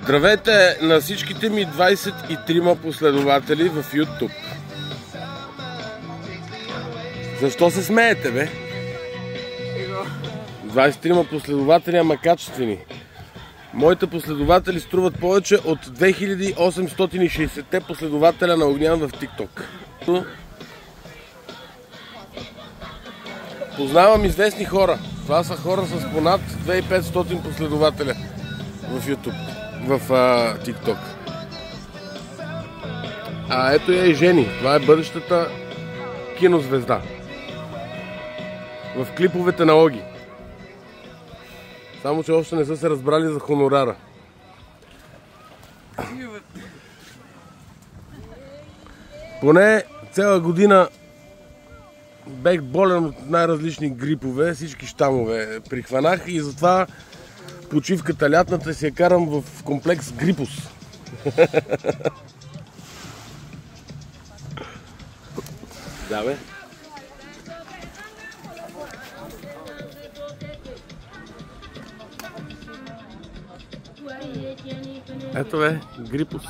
Здравейте на всичките ми 23 последователи в YouTube. Защо се смеете, бе? 23 последователи, ама качествени. Моите последователи струват повече от 2860 последователя на Огнян в TikTok. Познавам известни хора. Това са хора с понад 2500 последователя в YouTube, в TikTok. А ето я и Жени. Това е бъдещата кинозвезда. В клиповете на Оги. Само че още не са се разбрали за хонорара. Поне цяла година бех болен от най-различни грипове, всички щамове прихванах и затова почивката лятната си я карам в комплекс Грипус. Да, бе. Ето бе, Грипус.